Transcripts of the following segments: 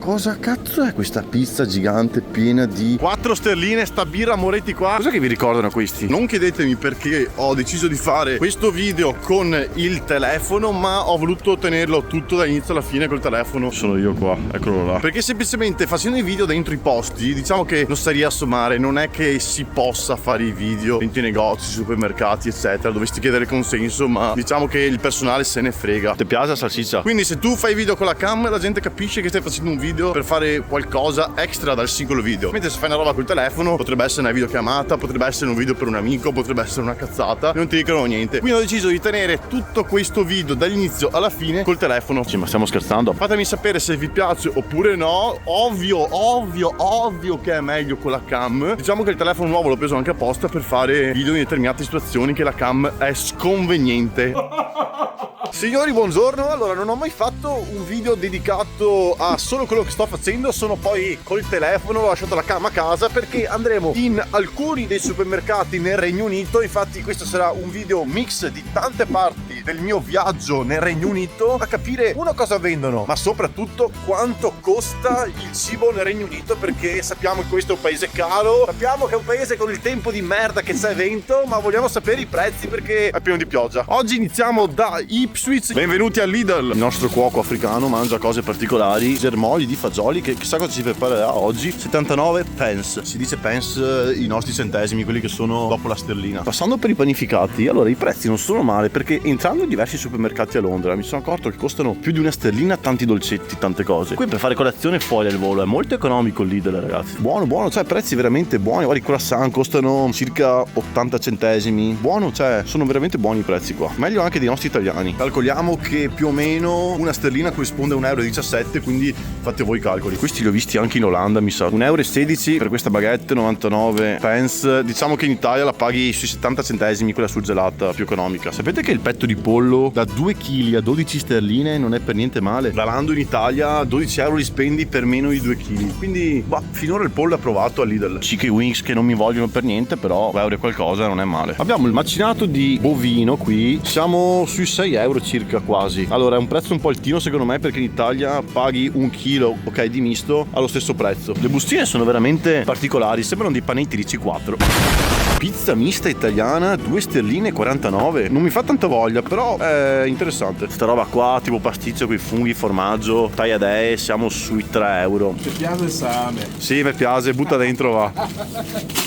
Cosa cazzo è questa pizza gigante piena di 4 sterline, sta birra Moretti qua? Cosa che vi ricordano questi? Non chiedetemi perché ho deciso di fare questo video con il telefono, ma ho voluto tenerlo tutto dall'inizio alla fine col telefono. Sono io qua, eccolo là. Perché semplicemente facendo i video dentro i posti, diciamo che lo sai riassumere, non è che si possa fare i video dentro i negozi, supermercati eccetera, dovresti chiedere consenso, ma diciamo che il personale se ne frega. Ti piace la salsiccia? Quindi se tu fai video con la cam, la gente capisce che stai facendo un video per fare qualcosa extra dal singolo video, mentre se fai una roba col telefono potrebbe essere una videochiamata, potrebbe essere un video per un amico, potrebbe essere una cazzata, non ti dicono niente. Quindi ho deciso di tenere tutto questo video dall'inizio alla fine col telefono. Sì, ma stiamo scherzando? Fatemi sapere se vi piace oppure no. Ovvio che è meglio con la cam. Diciamo che il telefono nuovo l'ho preso anche apposta per fare video in determinate situazioni che la cam è sconveniente. Signori, buongiorno. Allora, non ho mai fatto un video dedicato a solo quello che sto facendo, sono poi col telefono, ho lasciato la cam a casa perché andremo in alcuni dei supermercati nel Regno Unito. Infatti questo sarà un video mix di tante parti del mio viaggio nel Regno Unito, a capire uno cosa vendono, ma soprattutto quanto costa il cibo nel Regno Unito, perché sappiamo che questo è un paese caro, sappiamo che è un paese con il tempo di merda che c'è vento, ma vogliamo sapere i prezzi perché è pieno di pioggia. Oggi iniziamo da Ipswich. Benvenuti a Lidl. Il nostro cuoco africano mangia cose particolari, germogli di fagioli, che chissà cosa ci preparerà oggi. 79 pence, si dice pence i nostri centesimi, quelli che sono dopo la sterlina. Passando per i panificati, allora i prezzi non sono male, perché entrando in diversi supermercati a Londra mi sono accorto che costano più di una sterlina tanti dolcetti, tante cose. Qui per fare colazione fuori al volo è molto economico il Lidl, ragazzi. Buono, cioè prezzi veramente buoni. Guarda, i croissant costano circa 80 centesimi. Buono, cioè sono veramente buoni i prezzi qua, meglio anche dei nostri italiani. Calcoliamo che più o meno una sterlina corrisponde a 1,17 €, quindi fate voi i calcoli. Questi li ho visti anche in Olanda, mi sa. 1,16 € per questa baguette, 99 pence. Diciamo che in Italia la paghi sui 70 centesimi, quella surgelata più economica. Sapete che il petto di pollo da 2 kg a 12 sterline non è per niente male. Valando in Italia 12 € li spendi per meno di 2 kg. Quindi, finora il pollo è provato a Lidl. Chicken wings che non mi vogliono per niente, però € qualcosa non è male. Abbiamo il macinato di bovino qui, siamo sui 6 € circa quasi. Allora è un prezzo un po' altino secondo me, perché in Italia paghi un chilo, ok, di misto allo stesso prezzo. Le bustine sono veramente particolari, sembrano dei panetti di C4. Pizza mista italiana, 2 sterline e 49. Non mi fa tanta voglia, però è interessante. Sta roba qua, tipo pasticcio con i funghi, formaggio, tagliadee, siamo sui 3 €. Ti piace sane? Sì, mi piace, butta dentro, va.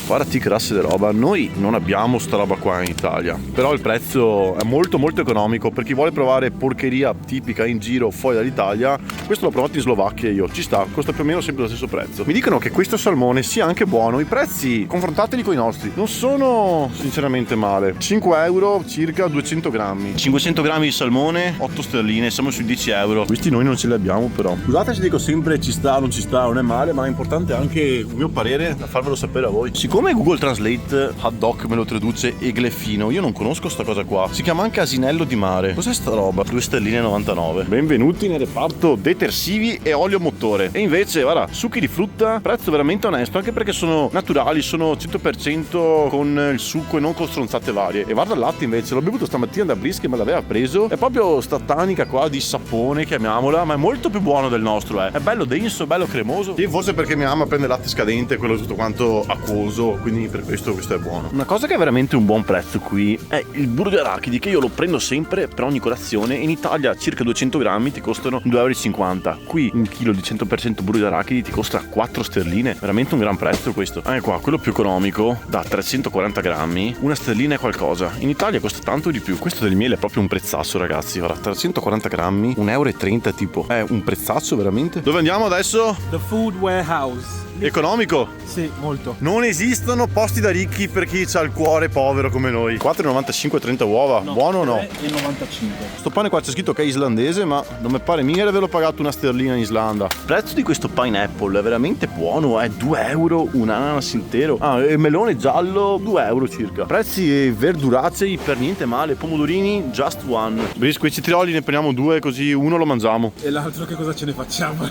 Guardati che classe di roba. Noi non abbiamo sta roba qua in Italia, però il prezzo è molto economico. Per chi vuole provare porcheria tipica in giro fuori dall'Italia, questo l'ho provato in Slovacchia io, ci sta, costa più o meno sempre lo stesso prezzo. Mi dicono che questo salmone sia anche buono, i prezzi confrontateli con i nostri non sono sinceramente male. 5 € circa 200 grammi, 500 grammi di salmone, 8 sterline, siamo sui 10 €. Questi noi non ce li abbiamo però. Scusate se dico sempre ci sta, non ci sta, non è male, ma è importante anche il mio parere da farvelo sapere a voi. Siccome Google Translate ad hoc me lo traduce eglefino, io non conosco sta cosa qua, si chiama anche asinello di mare. Cos'è sta roba? 2 sterline e 99. Benvenuti nel reparto detersivi e olio motore. E invece guarda, succhi di frutta, prezzo veramente onesto, anche perché sono naturali, sono 100% con il succo e non con stronzate varie. E guarda il latte invece, l'ho bevuto stamattina da Bris che me l'aveva preso, è proprio sta tanica qua di sapone, chiamiamola, ma è molto più buono del nostro, è bello denso, bello cremoso. Sì, forse perché mia mamma prende latte scadente, quello tutto quanto acquoso, quindi per questo è buono. Una cosa che è veramente un buon prezzo qui è il burro di arachidi, che io lo prendo sempre per ogni colazione. In Italia circa 200 grammi ti costano 2,50 €. Qui un chilo di 100% burro di arachidi ti costa 4 sterline, veramente un gran prezzo questo. Anche qua, quello più economico, da 340 grammi, una sterlina è qualcosa. In Italia costa tanto di più. Questo del miele è proprio un prezzasso, ragazzi. Guarda, 340 grammi, 1,30 € tipo. È un prezzasso veramente. Dove andiamo adesso? The Food Warehouse. Economico? Sì, molto. Non esistono posti da ricchi per chi ha il cuore povero come noi. 4,95 30 uova, No, buono o no? 3,95. Sto pane qua c'è scritto che è islandese, ma non mi pare mica di averlo pagato una sterlina in Islanda. Il prezzo di questo pineapple è veramente buono, è 2 €, un ananas intero. Ah, e melone giallo euro, 2 euro circa. Prezzi verduracei per niente male. Pomodorini just one. Bris, quei citrioli ne prendiamo 2 così uno lo mangiamo. E l'altro che cosa ce ne facciamo?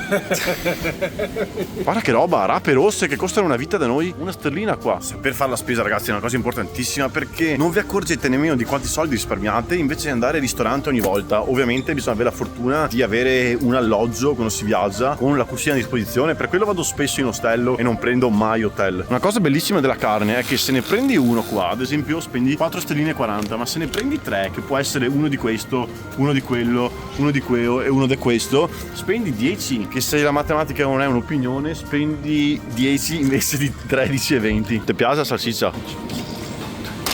Guarda che roba, rape rosse che costano una vita da noi. Una sterlina qua. Per fare la spesa, ragazzi, è una cosa importantissima, perché non vi accorgete nemmeno di quanti soldi risparmiate invece di andare al ristorante ogni volta. Ovviamente bisogna avere la fortuna di avere un alloggio quando si viaggia con la cucina a disposizione. Per quello vado spesso in ostello e non prendo mai hotel. Una cosa bellissima della carne è che se ne prendi uno qua, ad esempio, spendi 4 sterline e 40, ma se ne prendi 3, che può essere uno di questo, uno di quello, uno di quello e uno di questo, spendi 10, che se la matematica non è un'opinione, spendi 10 invece di 13 e 20. Ti piace la salsiccia?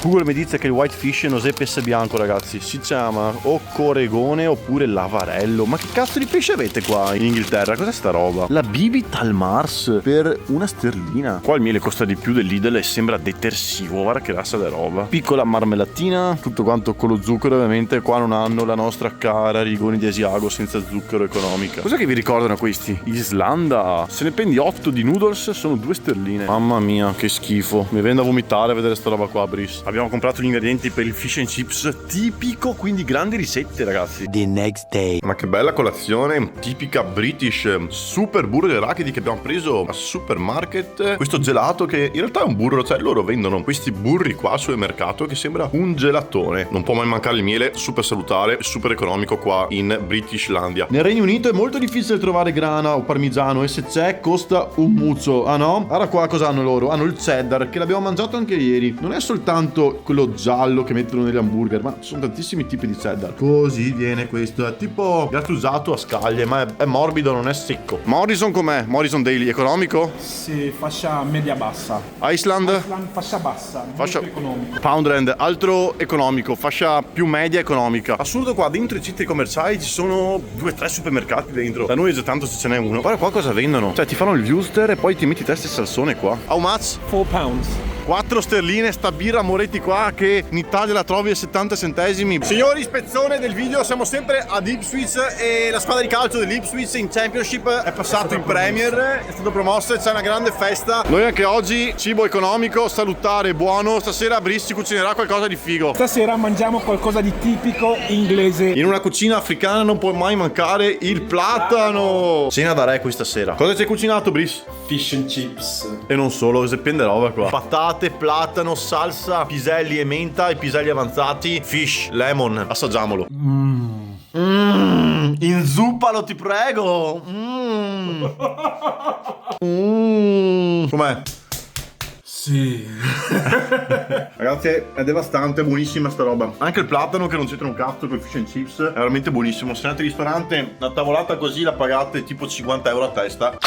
Google mi dice che il whitefish non è pesce bianco, ragazzi, si chiama o coregone oppure lavarello. Ma che cazzo di pesce avete qua in Inghilterra? Cos'è sta roba? La bibita al Mars per una sterlina. Qua il miele costa di più del Lidl e sembra detersivo, guarda che rassa di roba. Piccola marmellatina, tutto quanto con lo zucchero, ovviamente. Qua non hanno la nostra cara Rigoni di Asiago senza zucchero economica. Cos'è che vi ricordano questi? Islanda. Se ne prendi 8 di noodles sono 2 sterline. Mamma mia, che schifo. Mi viene da vomitare a vedere sta roba qua, Bris. Abbiamo comprato gli ingredienti per il fish and chips tipico, quindi grandi ricette, ragazzi. The next day. Ma che bella colazione tipica British. Super burro arachidi che abbiamo preso al supermarket. Questo gelato che in realtà è un burro, cioè loro vendono questi burri qua sul mercato che sembra un gelatone. Non può mai mancare il miele, super salutare, super economico qua in Britishlandia. Nel Regno Unito è molto difficile trovare grana o parmigiano e se c'è costa un muzzo. Ah no? Guarda qua cosa hanno loro. Hanno il cheddar che l'abbiamo mangiato anche ieri. Non è soltanto quello giallo che mettono negli hamburger, ma ci sono tantissimi tipi di cheddar. Così viene questo, è tipo grattugiato a scaglie, ma è morbido, non è secco. Morrison com'è? Morrison Daily, economico? Sì, fascia media bassa. Iceland? Fascia bassa, Fascia molto economico. Poundland, altro economico, fascia più media economica. Assurdo, qua dentro i centri commerciali ci sono 2-3 supermercati dentro. Da noi è già tanto se ce n'è uno. Guarda qua cosa vendono. Cioè ti fanno il Wuster e poi ti metti testa e salsone qua. How much? 4 pounds. 4 sterline sta birra Moretti qua che in Italia la trovi a 70 centesimi. Signori, spezzone del video, siamo sempre ad Ipswich e la squadra di calcio dell'Ipswich in Championship è passato in Premier, è stato promosso e c'è una grande festa. Noi anche oggi, cibo economico, salutare, buono. Stasera Brice ci cucinerà qualcosa di figo. Stasera mangiamo qualcosa di tipico inglese. In una cucina africana non può mai mancare il platano. Cena da re questa sera. Cosa ci hai cucinato, Brice? Fish and chips. E non solo, se pende roba qua. Patate, platano, salsa, piselli e menta e piselli avanzati, fish, lemon. Assaggiamolo. Inzuppalo, ti prego. Com'è? Sì. Ragazzi, è devastante, è buonissima sta roba. Anche il platano che non c'entra un cazzo con il fish and chips è veramente buonissimo. Se andate al ristorante, una tavolata così la pagate tipo 50 euro a testa.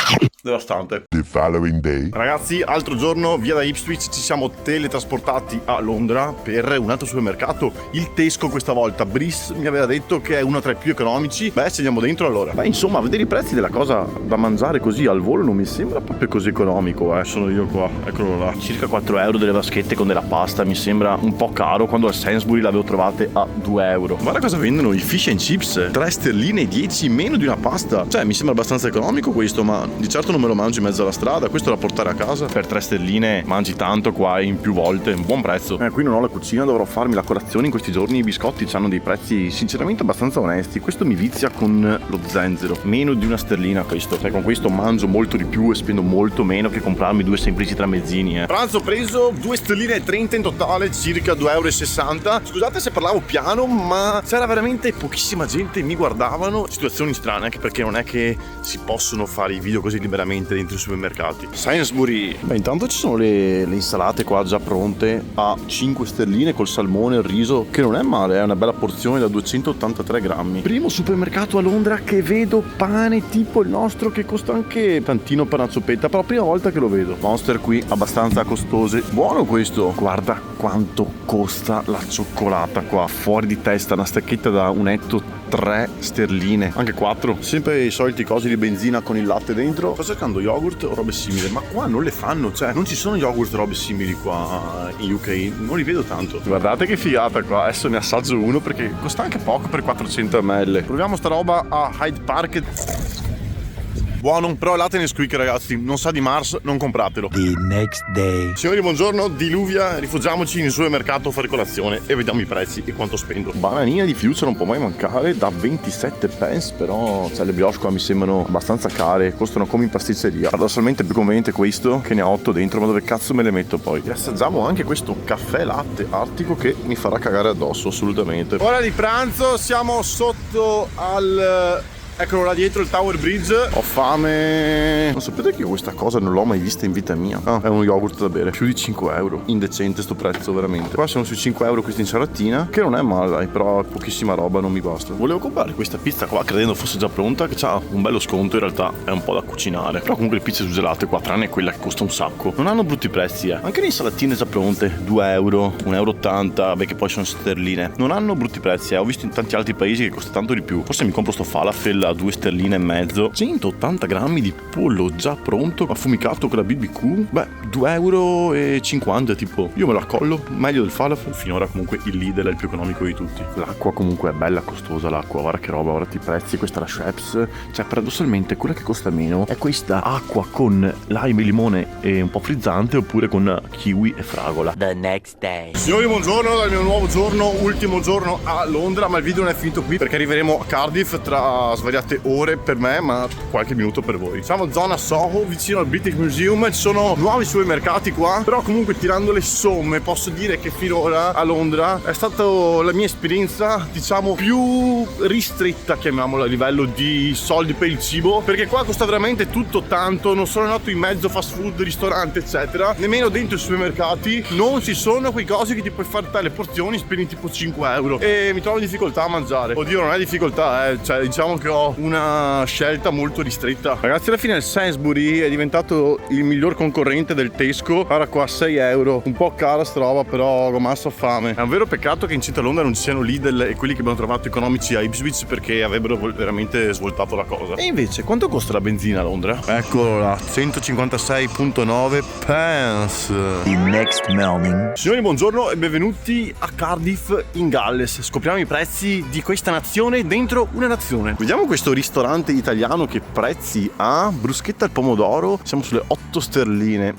Devastante. The following day. Ragazzi, altro giorno via da Ipswich ci siamo teletrasportati a Londra per un altro supermercato, il Tesco questa volta. Brice mi aveva detto che è uno tra i più economici. Beh, ci andiamo dentro allora. Beh, insomma, a vedere i prezzi della cosa da mangiare così al volo non mi sembra proprio così economico, sono io qua, eccolo là. Circa 4 euro delle vaschette con della pasta mi sembra un po' caro, quando al Sainsbury l'avevo trovate a 2 euro. Guarda cosa vendono i fish and chips, 3 sterline e 10 meno di una pasta. Cioè, mi sembra abbastanza economico questo, ma di certo non me lo mangio in mezzo alla strada, questo da portare a casa. Per 3 sterline mangi tanto qua in più volte, un buon prezzo. Qui non ho la cucina, dovrò farmi la colazione in questi giorni. I biscotti hanno dei prezzi sinceramente abbastanza onesti. Questo mi vizia con lo zenzero, meno di una sterlina questo. Cioè con questo mangio molto di più e spendo molto meno che comprarmi 2 semplici tramezzini. Pranzo preso 2 sterline e 30 in totale, circa 2,60 euro. Scusate se parlavo piano, ma c'era veramente pochissima gente, mi guardavano. Situazioni strane, anche perché non è che si possono fare i video così liberamente dentro i supermercati. Sainsbury. Beh, intanto ci sono le insalate qua già pronte a 5 sterline col salmone e il riso, che non è male, è una bella porzione da 283 grammi. Primo supermercato a Londra che vedo pane tipo il nostro, che costa anche tantino per una zoppetta, però la prima volta che lo vedo. Monster qui abbastanza costose. Buono questo. Guarda quanto costa la cioccolata qua, fuori di testa, una stecchetta da 1,3 sterline, anche 4. Sempre i soliti cosi di benzina con il latte dentro. Sto cercando yogurt o robe simili, ma qua non le fanno, cioè non ci sono yogurt o robe simili qua in UK, non li vedo tanto. Guardate che figata qua, adesso ne assaggio uno perché costa anche poco per 400 ml. Proviamo sta roba a Hyde Park. Buono, però il latte Nesquik, ragazzi, non sa di Mars, non compratelo. The next day. Signori, buongiorno, diluvia, rifugiamoci nel supermercato a fare colazione e vediamo i prezzi e quanto spendo. Bananina di fiducia non può mai mancare, da 27 pence, però le brioche qua mi sembrano abbastanza care, costano come in pasticceria. Paradossalmente è più conveniente questo, che ne ha 8 dentro, ma dove cazzo me le metto poi? E assaggiamo anche questo caffè latte artico che mi farà cagare addosso, assolutamente. Ora di pranzo, siamo sotto al... Eccolo là dietro, il Tower Bridge. Ho fame. Non sapete che io questa cosa non l'ho mai vista in vita mia. È uno yogurt da bere, più di 5 euro. Indecente sto prezzo, veramente. Qua sono sui 5 euro questa insalatina, che non è male, dai, però pochissima roba, non mi basta. Volevo comprare questa pizza qua credendo fosse già pronta, che ha un bello sconto, in realtà è un po' da cucinare. Però comunque le pizze surgelate qua, tranne quella che costa un sacco, non hanno brutti prezzi, Anche le insalatine già pronte, 2 euro, 1,80 euro, beh, che poi sono sterline. Non hanno brutti prezzi, Ho visto in tanti altri paesi che costa tanto di più. Forse mi compro sto falafel a 2 sterline e mezzo. 180 grammi di pollo già pronto, affumicato con la BBQ. Beh, 2,50 euro, tipo. Io me la collo, meglio del falafel. Finora comunque il Lidl è il più economico di tutti. L'acqua comunque è bella costosa, l'acqua. Guarda che roba, guarda i prezzi. Questa è la Schweppes. Cioè, paradossalmente, quella che costa meno è questa acqua con lime e limone e un po' frizzante, oppure con kiwi e fragola. The next day. Signori, buongiorno dal mio nuovo giorno, ultimo giorno a Londra, ma il video non è finito qui perché arriveremo a Cardiff tra svariate ore per me, ma qualche minuto per voi. Siamo zona Soho, vicino al British Museum, ci sono nuovi supermercati qua, però comunque tirando le somme posso dire che finora a Londra è stata la mia esperienza, diciamo, più ristretta, chiamiamola, a livello di soldi per il cibo, perché qua costa veramente tutto tanto, non sono andato in mezzo fast food, ristorante eccetera, nemmeno dentro i supermercati non ci sono quei cosi che ti puoi fare te le porzioni, spendi tipo 5 euro e mi trovo in difficoltà a mangiare. Oddio, non è difficoltà, cioè diciamo che ho una scelta molto ristretta. Ragazzi, alla fine il Sainsbury è diventato il miglior concorrente del Tesco. Ora qua 6 euro, un po' cara sta roba, però ho massa fame. È un vero peccato che in città Londra non ci siano Lidl e quelli che abbiamo trovato economici a Ipswich, perché avrebbero veramente svoltato la cosa. E invece quanto costa la benzina a Londra? Eccolo là, 156,9 pence. The next morning. Signori, buongiorno e benvenuti a Cardiff in Galles. Scopriamo i prezzi di questa nazione dentro una nazione. Vediamo questo ristorante italiano che prezzi ha. Bruschetta al pomodoro, siamo sulle 8 sterline.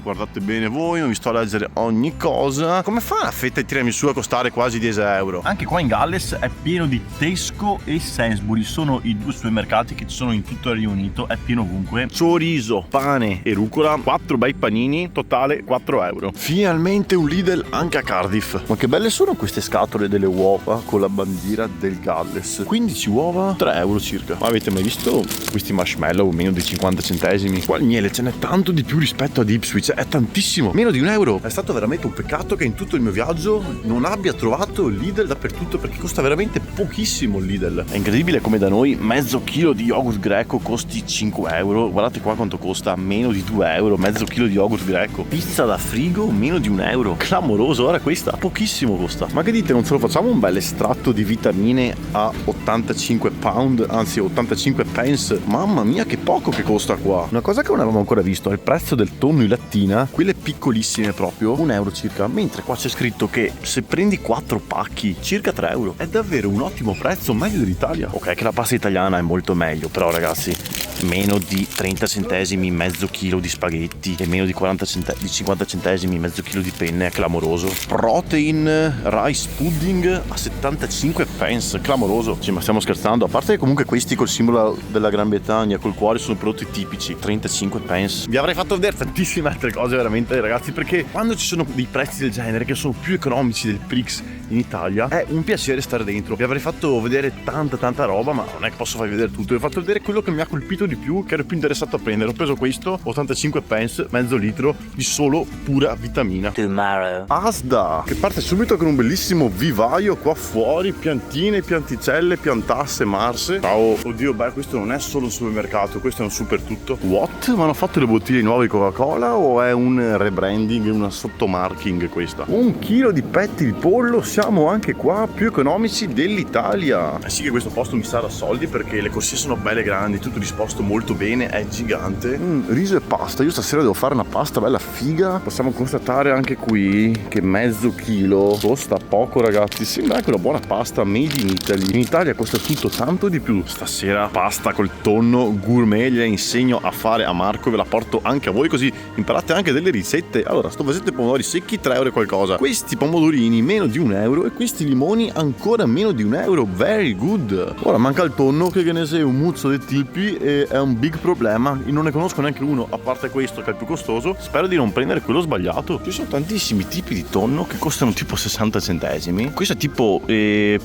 Guardate bene voi, non vi sto a leggere ogni cosa. Come fa una fetta di tiramisù a costare quasi 10 euro? Anche qua in Galles è pieno di Tesco e Sainsbury, sono i due supermercati che ci sono in tutto il Regno Unito, è pieno ovunque. Chorizo, pane e rucola, 4 bei panini, totale 4 euro. Finalmente un Lidl anche a Cardiff. Ma che belle sono queste scatole delle uova con la bandiera del Galles. 15 uova, 3 euro circa. Ma avete mai visto questi marshmallow meno di 50 centesimi? Qua il miele ce n'è tanto di più rispetto ad Ipswich, è tantissimo, meno di 1 euro. È stato veramente un peccato che in tutto il mio viaggio non abbia trovato il Lidl dappertutto, perché costa veramente pochissimo il Lidl. È incredibile come da noi mezzo chilo di yogurt greco costi 5 euro. Guardate qua quanto costa, meno di 2 euro mezzo chilo di yogurt greco. Pizza da frigo meno di 1 euro, clamoroso. Ora questa pochissimo costa. Ma che dite, non ce lo facciamo un bel estratto di vitamine a 85 pound, anzi 85 pence? Mamma mia che poco che costa qua. Una cosa che non avevamo ancora visto è il prezzo del tonno in lattina, quelle piccolissime proprio, 1 euro circa, mentre qua c'è scritto che se prendi 4 pacchi circa 3 euro. È davvero un ottimo prezzo, meglio dell'Italia. Ok che la pasta italiana è molto meglio, però ragazzi, meno di 30 centesimi mezzo chilo di spaghetti e meno di 50 centesimi mezzo chilo di penne, è clamoroso. Protein rice pudding a 75 pence, clamoroso. Sì, ma stiamo scherzando? A parte che comunque questi col simbolo della Gran Bretagna col cuore sono prodotti tipici, 35 pence. Vi avrei fatto vedere tantissime altre cose veramente, ragazzi, perché quando ci sono dei prezzi del genere che sono più economici del Prix in Italia è un piacere stare dentro. Vi avrei fatto vedere tanta roba, ma non è che posso farvi vedere tutto. Vi ho fatto vedere quello che mi ha colpito di più, che ero più interessato a prendere. Ho preso questo, 85 pence, mezzo litro di solo pura vitamina. Tomorrow. Asda, che parte subito con un bellissimo vivaio qua fuori, piantine, pianticelle, piantasse, marse. Ciao. Oddio, beh, questo non è solo un supermercato, questo è un super tutto. What? Ma hanno fatto le bottiglie nuove di Coca-Cola o è un rebranding, una sottomarking questa? 1 chilo di petti di pollo, siamo anche qua più economici dell'Italia. Sì che questo posto mi sa da soldi, perché le corsie sono belle grandi, tutto disposto fatto molto bene, è gigante. Riso e pasta, io stasera devo fare una pasta bella figa. Possiamo constatare anche qui che mezzo chilo costa poco, ragazzi. Sembra anche una buona pasta made in Italy. In Italia costa tutto tanto di più. Stasera pasta col tonno gourmet, gliela insegno a fare a Marco, ve la porto anche a voi così imparate anche delle ricette. Allora, sto vasetto di pomodori secchi 3 euro e qualcosa, questi pomodorini meno di 1 euro e questi limoni ancora meno di 1 euro. Very good. Ora manca il tonno che ne sei un muzzo dei tipi e è un big problema. Io non ne conosco neanche uno a parte questo che è il più costoso. Spero di non prendere quello sbagliato. Ci sono tantissimi tipi di tonno che costano tipo 60 centesimi. Questo è tipo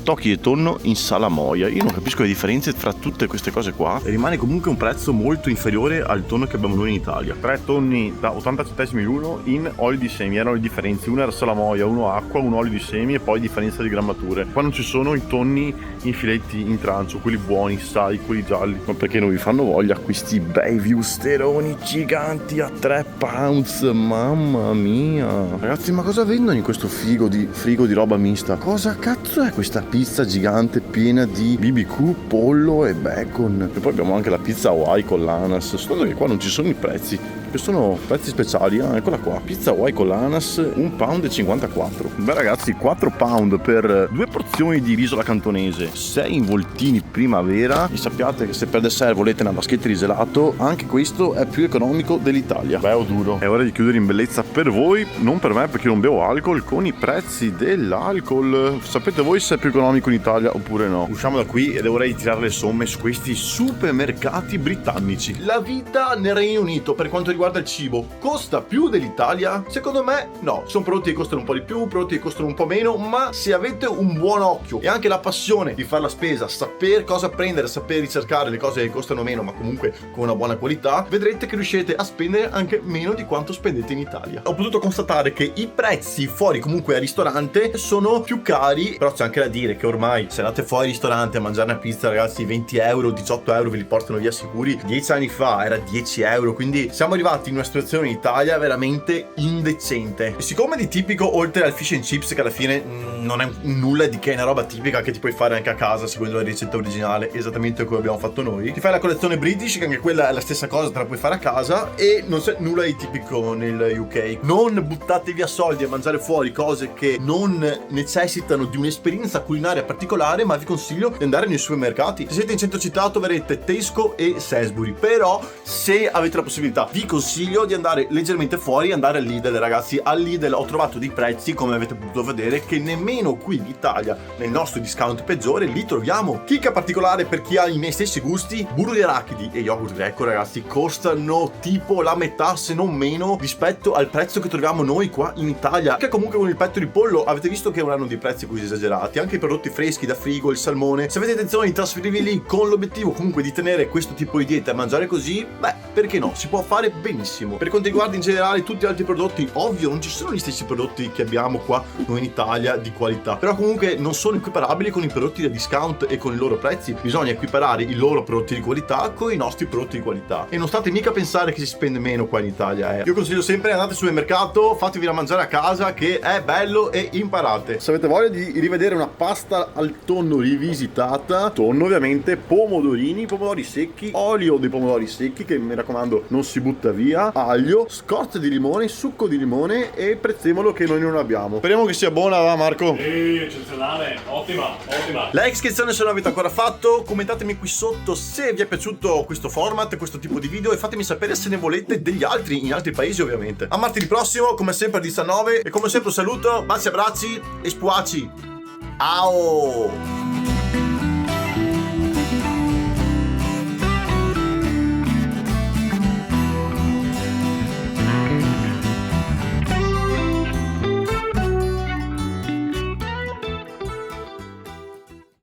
tocchi di tonno in salamoia. Io non capisco le differenze fra tutte queste cose qua e rimane comunque un prezzo molto inferiore al tonno che abbiamo noi in Italia. 3 tonni da 80 centesimi l'uno in olio di semi. Erano le differenze, uno era salamoia, uno acqua, uno olio di semi e poi differenza di grammature. Qua non ci sono i tonni in filetti in trancio, quelli buoni, sai, quelli gialli, ma perché non vi fanno voglia questi bei viusteroni giganti a 3 pounds. Mamma mia, ragazzi, ma cosa vendono in questo frigo di roba mista? Cosa cazzo è questa pizza gigante piena di BBQ, pollo e bacon? E poi abbiamo anche la pizza Hawaii con l'ananas. Solo che qua non ci sono i prezzi, che sono prezzi speciali. Eccola qua, pizza Hawaii con l'ananas, 1 pound e 54. Beh ragazzi, 4 pound per 2 porzioni di riso alla cantonese, 6 involtini primavera. E sappiate che se per dessert volete una vaschetta di gelato, anche questo è più economico dell'Italia. Beh, duro. È ora di chiudere in bellezza per voi, non per me perché non bevo alcol, con i prezzi dell'alcol. Sapete voi se è più economico in Italia oppure no? Usciamo da qui e vorrei tirare le somme su questi supermercati britannici. La vita nel Regno Unito per quanto riguarda il cibo costa più dell'Italia? Secondo me no. Sono prodotti che costano un po' di più, prodotti che costano un po' meno, ma se avete un buon occhio e anche la passione di fare la spesa, saper cosa prendere, saper ricercare le cose che costano meno ma comunque con una buona qualità, vedrete che riuscite a spendere anche meno di quanto spendete in Italia. Ho potuto constatare che i prezzi fuori comunque al ristorante sono più cari, però c'è anche da dire che ormai se andate fuori al ristorante a mangiare una pizza, ragazzi, 20 euro, 18 euro ve li portano via sicuri. 10 anni fa era 10 euro, quindi siamo arrivati in una situazione in Italia veramente indecente. E siccome di tipico, oltre al fish and chips che alla fine non è nulla di che, è una roba tipica che ti puoi fare anche a casa seguendo la ricetta originale, esattamente come abbiamo fatto noi, ti fai la collezione British che anche quella è la stessa cosa, te la puoi fare a casa e non c'è nulla di tipico nel UK. Non buttate via soldi a mangiare fuori cose che non necessitano di un'esperienza culinaria particolare, ma vi consiglio di andare nei supermercati. Se siete in centro città troverete Tesco e Sainsbury, però se avete la possibilità vi consiglio di andare leggermente fuori, andare al Lidl. Ragazzi, al Lidl ho trovato dei prezzi, come avete potuto vedere, che nemmeno qui in Italia, nel nostro discount peggiore, li troviamo. Chicca particolare per chi ha i miei stessi gusti: burro di arachidi e yogurt greco, ragazzi, costano tipo la metà se non meno rispetto al prezzo che troviamo noi qua in Italia, che comunque con il petto di pollo avete visto che non hanno dei prezzi così esagerati. Anche i prodotti freschi da frigo, il salmone, se avete intenzione di trasferirvi lì con l'obiettivo comunque di tenere questo tipo di dieta e mangiare così, beh, perché no, si può fare benissimo. Per quanto riguarda in generale tutti gli altri prodotti, ovvio non ci sono gli stessi prodotti che abbiamo qua noi in Italia di qualità, però comunque non sono equiparabili con i prodotti da discount e con i loro prezzi. Bisogna equiparare i loro prodotti di qualità con i nostri prodotti di qualità, e non state mica a pensare che si spende meno qua in Italia. Io consiglio sempre: andate sul mercato, fatevi da mangiare a casa che è bello e imparate. Se avete voglia di rivedere una pasta al tonno rivisitata, tonno ovviamente, pomodori secchi, olio dei pomodori secchi che mi raccomando non si butta via, aglio, scorza di limone, succo di limone e prezzemolo che noi non abbiamo. Speriamo che sia buona, va Marco? Sì, eccezionale, ottima. Like, iscrizione se non l'avete ancora fatto, commentatemi qui sotto se vi è piaciuto questo format, questo tipo di video, e fatemi sapere se ne volete degli altri in altri paesi ovviamente. A martedì prossimo, come sempre a 19, e come sempre un saluto, baci, abbracci e spuaci. Ciao!